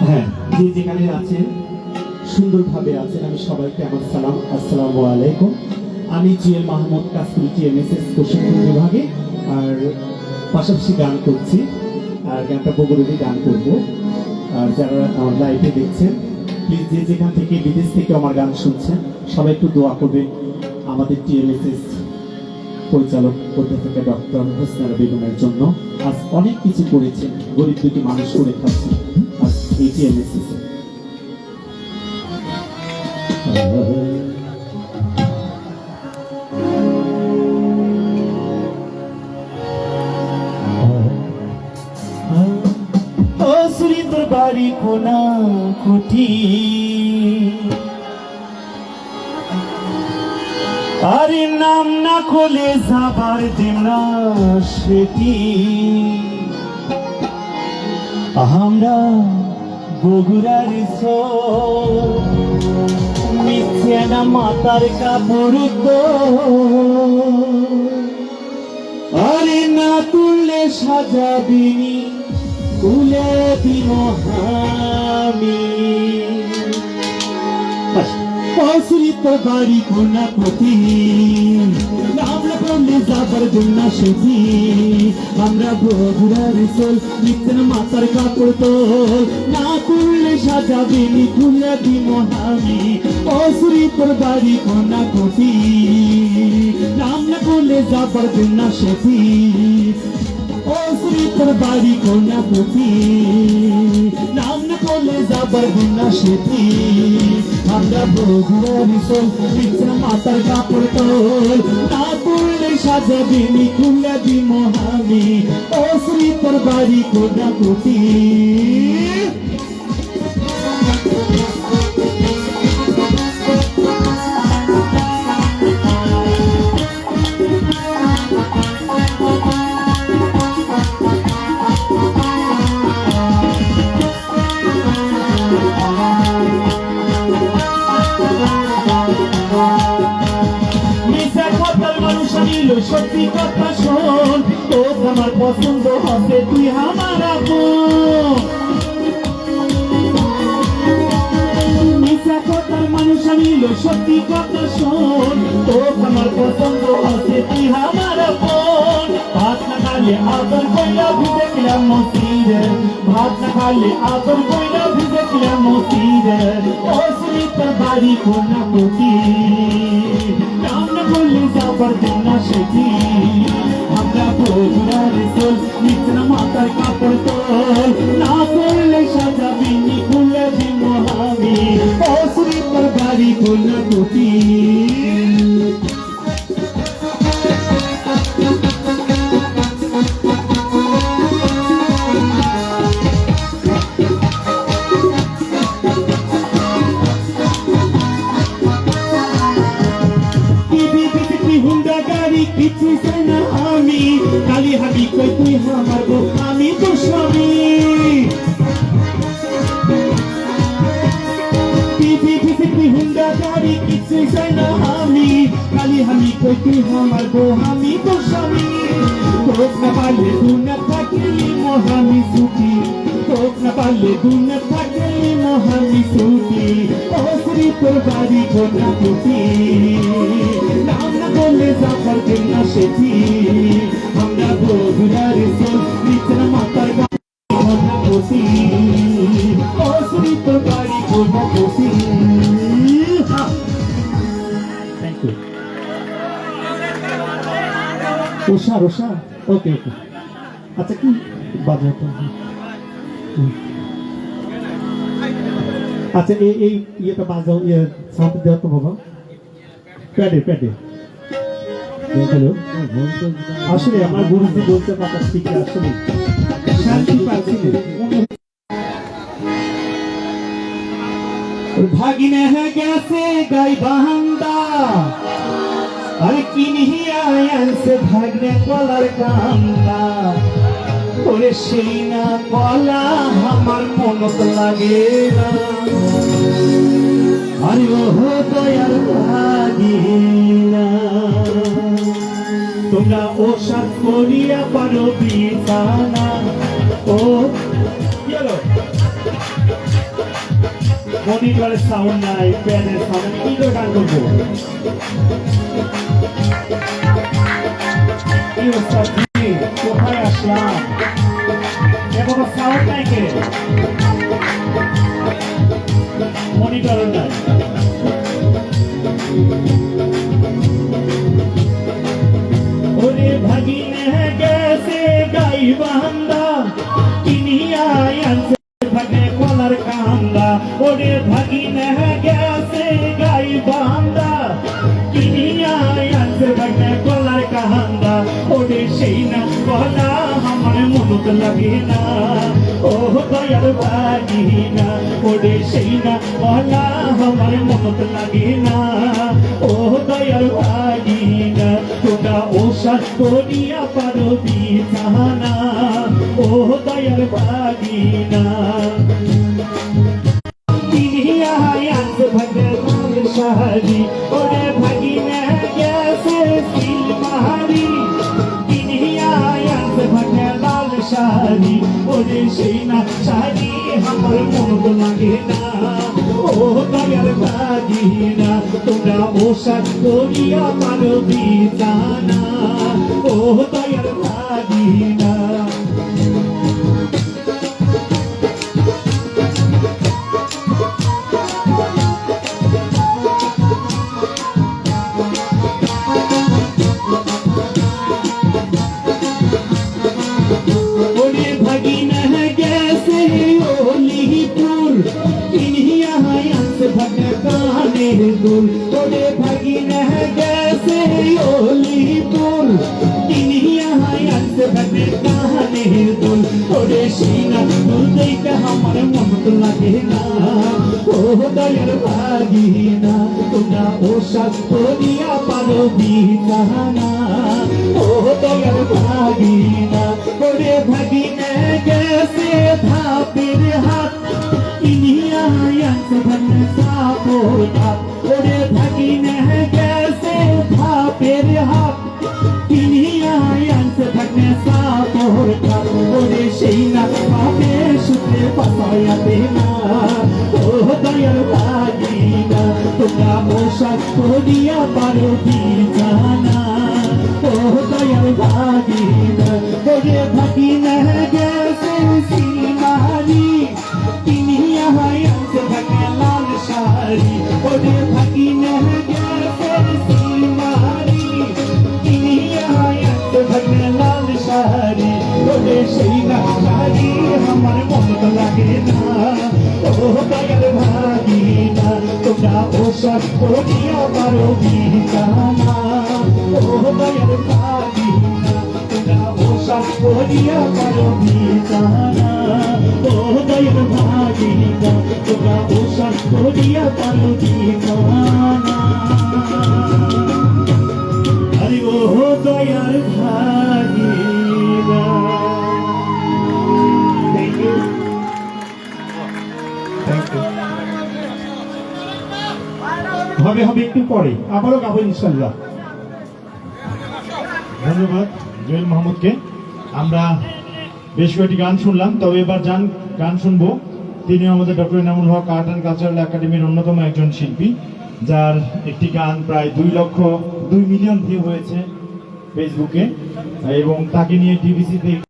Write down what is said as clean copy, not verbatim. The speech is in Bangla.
হ্যাঁ, যে যেখানে আছেন সুন্দরভাবে আছেন, আমি সবাইকে আমার সালাম, আসসালামু আলাইকুম। আমি জিএল মাহমুদ, কাজ করি টিএমএসএস কোচিং বিভাগে, আর পাশাপাশি গান করছি, আর গানটা বগুড়াতে গান করব। আর যারা আমার লাইভে দেখছেন, প্লিজ যে যেখান থেকে বিদেশ থেকে আমার গান শুনছেন, সবাই একটু দোয়া করবেন আমাদের টিএমএসএস পরিচালক অধ্যাপক ডক্টর হোসনা বেগমের জন্য। আজ অনেক কিছু করেছেন, গরিব দুটি মানুষ করে খাচ্ছে আজ এই টিএমএসএস। তোর বাড়ি কোনা কুটি, আরে নাম না খোলে যাবার দিন না সেটি। আমরা বগুড়ার মিথ্যে না মাতার কাপড় তো, আরে না তুললে সাজাবিনি তুলে দিন আমি। অসুরিত বাড়ি কোনা প্রতি, নাম না করলে যাবার দিন না সেটি। আমরা বগুড়ার সোল, মিথ্যে না মাতার কাপড় তোল, না তুললে সাজাবিনি তুলে দিন আমি। অসুরিত বাড়ি কোনা প্রতি, নাম না করলে যাবার দিন না সেটি। তোর বাড়ি কোনা পুঁথি, নাম না করলে যাবার গুণা সেটি। আমরা বগুড়ার সোল, মিথ্যে না মাতার কাপড় তোল, না তুললে সাজাবিনি খুলে দিম আমি। ও শ্রী তোর বাড়ি কোনা পুঁথি। সত্যি কথা শোন, তোর আমার পছন্দ হবে, তুই আমার আপন। মিশা কথার মানুষ আনিল, সত্যি কথা শোন, তোর আমার পছন্দ হবে, তুই আমার আপন। ভাত না খালে আদর কইরা ভিজে গেলাম মসজিদে, ভাত না খালে আদর কইরা ভিজে গেলাম মসজিদে। ও শ্রী তোর বাড়ি কোনা পুঁথি, নাম না করলে যাবার দিন না সেটি। আমরা বগুড়ার সোল, মিথ্যে না মাতার কাপড় তোল, না করলে সাজাবিনি খুলে দিন আমি। ও শ্রী তোর বাড়ি কোনা পুঁথি। কিছু না আমি কালি হাবি কই তুই আমার গো, আমি তো স্বামী। হুন্ডা গাড়ি কিছু না আমি কালি হাবি কই তুই আমার গো, আমি তো স্বামী। তোক না পারলে দুনিয়া থাকলি মহামি সুখী, তোক না পারলে দুনিয়া থাকলি মহামি সুখী। ও শ্রী তোর বাড়ি কোনা পুঁথি, নাম না করলে যাবার দিন না সেটি। আমরা বগুড়ার সোল, মিথ্যে না মাতার কোনা পুঁথি। ও শ্রী তোর বাড়ি কোনা পুঁথি। ওষা ওষা, ওকে ওকে। আচ্ছা কি বাজাতে, আচ্ছা এই ইয়েটা বাজাও, ইয়ে সাউন্ড দেওয়া তো বাবা, প্যাডে প্যাডে। আসলে আমার গুরুজি বলতে পাতা ঠিক, আসলে শান্তি পাচ্ছি। ভাগিনে গেছে গাই বাহান্দা, আর কিনিয়া আনছে ভাগনে কলার কান্দা। ওরে সেই না কলা আমার মনত লাগে না, আরে ও দয়াল ভাগিনা। তোমরা ওষাদ করিয়া পারো বিছানা, ও মনিটরের সাউন্ড নাই, প্যানের সাউন্ড, কি করে গান করবো? কি অবস্থা? কি? কোথায় আসলাম? এখন সাউন্ড নাই কে? মনিটরও নাই। ওরে ভাগিনে গেছে গাই বান্দা, কিনিয়া আনছে ভাগে কলার কান্দা। ওরে ভাগিনে গেছে গাই বান্দা, কিনিয়া আনছে ভাগে কলার কান্দা। ওরে সেই না কলা আমার মনত লাগে না, ও দয়ার ভাগিনা। ওরে সেই না কলা আমার মনত লাগে না, ও দয়ার ভাগিনা। তোমরা ওষা করিয়া পারো বিছানা, ও দয়ার ভাগিনা। কিনিয়া আনছে ভাগে লাল শাড়ি, ওরে ভাগিনা গেছে সিলমারি। কিনিয়া আনছে ভাগে লাল শাড়ি, ওরে সেই না শাড়ি আমার মনত লাগে না, ও দয়ার ভাগিনা। তোমরা ওষা করিয়া পারো বিছানা, ও দয়ার ভাগিনা। ওরে ভাগিনা গেছে ওলিপুর, কিনিয়া আনছে ভাগে কানের দুল। ওরে ভাগিনা গেছে ওলিপুর, কিনিয়া আনছে ভাগে কানের দুল। ওরে সেই না দুল দেখে আমার মনত লাগে না, ও দয়ার ভাগিনা। তোমরা ওষা করিয়া পারো বিছানা, ও দয়ার ভাগিনা। ওরে ভাগিনা গেছে ধাপের হাত, কিনিয়া আনছে ভাগে সাপোর হাত। ওরে ভাগিনা গেছে ধাপের হাত, কিনিয়া আনছে ভাগে সাপোর হাত। ওরে সেই না পাপে সুখে পাতায়াতে না, ও দয়ার ভাগিনা। তোমরা ওষা করিয়া পারো বিছানা, ও দয়ার ভাগিনা। ওরে ভাগিনা গেছে সিলমারি, কিনিয়া আনছে ভাগে লাল শাড়ি। ওরে ভাগিনা গেছে সিলমারি, কিনিয়া আনছে ভাগে লাল শাড়ি। ওরে সেই না শাড়ি আমার মনত লাগে না, ও দয়ার ভাগিনা। তোমরা ওষা করিয়া পারো বিছানা, ও দয়ার ভাগিনা। তোমরা ওষা করিয়া পারো বিছানা, ও দয়ার ভাগিনা। তোমরা ওষা করিয়া পারো বিছানা। আরে ও দয়ার ভাগিনা। Thank you, thank you. হবে হবে একটু পরে, আবারও গাবো ইনশাল্লাহ। ধন্যবাদ জুয়েল মাহমুদকে। আমরা বেশ কয়েকটি গান শুনলাম, তবে এবার গান শুনবো। তিনি আমাদের doctor Enamul Haque art and cultural একাডেমির অন্যতম একজন শিল্পী, যার একটি গান প্রায় 2 মিলিয়ন ভিউ হয়েছে ফেসবুকে, এবং তাকে নিয়ে টিভিসিতে